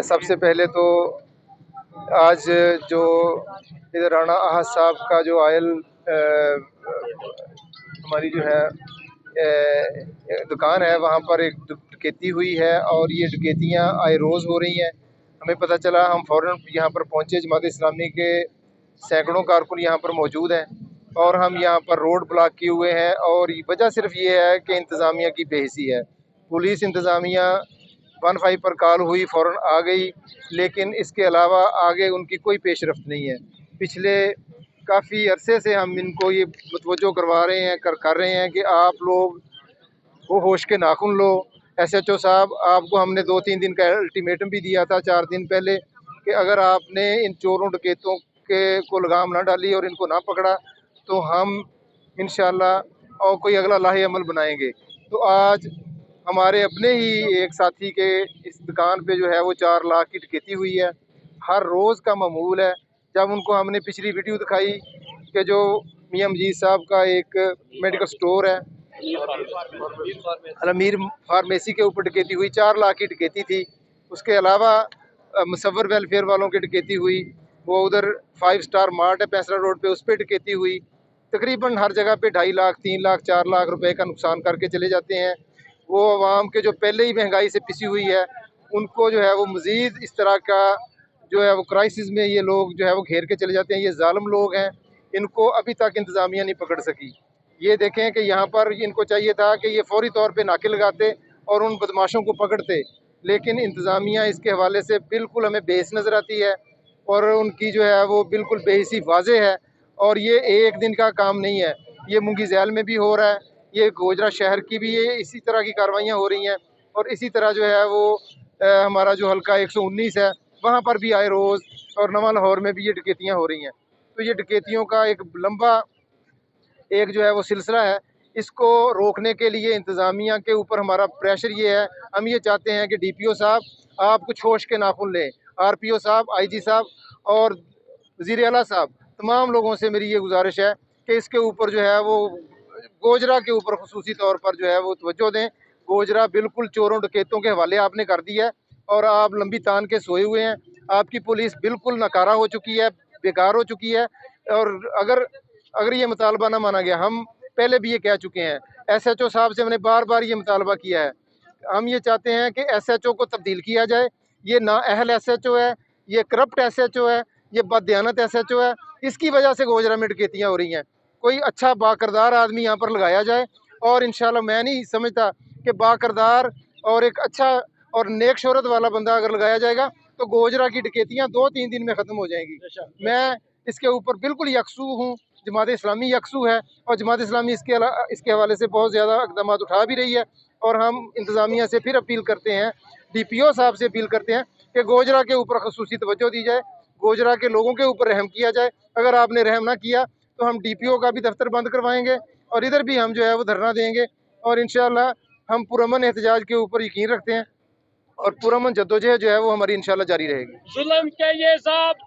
सबसे पहले तो आज जो इधर राणा ahad साहब का जो आयल हमारी जो है दुकान है, वहाँ पर एक डकैती हुई है और ये डकैतियाँ आए रोज़ हो रही हैं। हमें पता चला, हम फ़ौरन यहाँ पर पहुँचे। जमात इस्लामी के सैकड़ों कारकुन यहाँ पर मौजूद हैं और हम यहाँ पर रोड ब्लॉक किए हुए हैं और वजह सिर्फ ये है कि इंतज़ामिया की बेहिसी है। पुलिस इंतज़ामिया 15 पर कॉल हुई, फ़ौरन आ गई, लेकिन इसके अलावा आगे उनकी कोई पेशरफ्त नहीं है। पिछले काफ़ी अरसे से हम इनको ये मुतवज्जो करवा रहे हैं, कर रहे हैं कि आप लोग वो होश के नाखून लो। एसएचओ साहब, आपको हमने 2-3 दिन का अल्टीमेटम भी दिया था 4 दिन पहले कि अगर आपने इन चोरों डकैतों के को लगाम ना डाली और इनको ना पकड़ा तो हम इंशाल्लाह और कोई अगला लाहे अमल बनाएंगे। तो आज हमारे अपने ही एक साथी के इस दुकान पे जो है वो 4 लाख की डकैती हुई है। हर रोज़ का मामूल है। जब उनको हमने पिछली वीडियो दिखाई कि जो मियां मजीद साहब का एक मेडिकल स्टोर है, अलमीर फार्मेसी के ऊपर डकैती हुई, 4 लाख की डकैती थी। उसके अलावा मुसव्वर वेलफेयर वालों की डकैती हुई, वो उधर 5 स्टार मार्ट है पैंसरा रोड पे, उस पर डकैती हुई। तकरीबन हर जगह पे 2.5 लाख, 3 लाख, 4 लाख रुपए का नुकसान करके चले जाते हैं। वो आवाम के जो पहले ही महंगाई से पिसी हुई है, उनको जो है वो मज़ीद इस तरह का जो है वो क्राइसिस में ये लोग जो है वो घेर के चले जाते हैं। ये ज़ालिम लोग हैं, इनको अभी तक इंतज़ामिया नहीं पकड़ सकी। ये देखें कि यहाँ पर इनको चाहिए था कि ये फौरी तौर पे नाके लगाते और उन बदमाशों को पकड़ते, लेकिन इंतज़ामिया इसके हवाले से बिल्कुल हमें बेहिस नज़र आती है और उनकी जो है वो बिल्कुल बेहिसी वाज़ेह है। और ये एक दिन का काम नहीं है, ये मुंगी ज़ैल में भी हो रहा है, ये गोजरा शहर की भी ये इसी तरह की कार्रवाइयाँ हो रही हैं और इसी तरह जो है वो हमारा जो हल्का 119 है, वहाँ पर भी आए रोज़, और नवा लाहौर में भी ये डकैतियाँ हो रही हैं। तो ये डकैतियों का एक लंबा एक जो है वो सिलसिला है। इसको रोकने के लिए इंतज़ामिया के ऊपर हमारा प्रेशर ये है, हम ये चाहते हैं कि डीपीओ साहब आप कुछ होश के नाखुन लें, आरपीओ साहब, आईजी साहब और वज़ीर आला साहब, तमाम लोगों से मेरी ये गुजारिश है कि इसके ऊपर जो है वो गोजरा के ऊपर ख़ुसूसी तौर पर जो है वो तवज्जो दें। गोजरा बिल्कुल चोरों डकैतों के हवाले आपने कर दिया है और आप लंबी तान के सोए हुए हैं। आपकी पुलिस बिल्कुल नाकारा हो चुकी है, बेकार हो चुकी है। और अगर अगर ये मुतालबा ना माना गया, हम पहले भी ये कह चुके हैं, एसएचओ साहब से हमने बार-बार ये मुतालबा किया है। हम ये चाहते हैं कि एसएचओ को तब्दील किया जाए। ये नाअहल एसएचओ है, ये करप्ट एसएचओ है, ये बददियानत एसएचओ है। इसकी वजह से गोजरा में डकैतियाँ हो रही हैं। कोई अच्छा बाकिरदार आदमी यहाँ पर लगाया जाए और इंशाल्लाह, मैं नहीं समझता कि बाकिरदार और एक अच्छा और नेक शोहरत वाला बंदा अगर लगाया जाएगा तो गोजरा की डकैतियाँ 2-3 दिन में ख़त्म हो जाएंगी। मैं इसके ऊपर बिल्कुल यकसू हूँ, जमात इस्लामी यकसू है और जमात इस्लामी इसके हवाले से बहुत ज़्यादा इक़दाम उठा भी रही है। और हम इंतज़ामिया से फिर अपील करते हैं, डीपीओ साहब से अपील करते हैं कि गोजरा के ऊपर ख़ुसूसी तवज्जो दी जाए, गोजरा के लोगों के ऊपर रहम किया जाए। अगर आपने रहम ना किया तो हम डीपीओ का भी दफ्तर बंद करवाएंगे और इधर भी हम जो है वो धरना देंगे और इंशाल्लाह हम पुरअमन एहतजाज के ऊपर यकीन रखते हैं और पुरअमन जद्दोजहद जो है वो हमारी इंशाल्लाह जारी रहेगी। जुल्म के ये साहब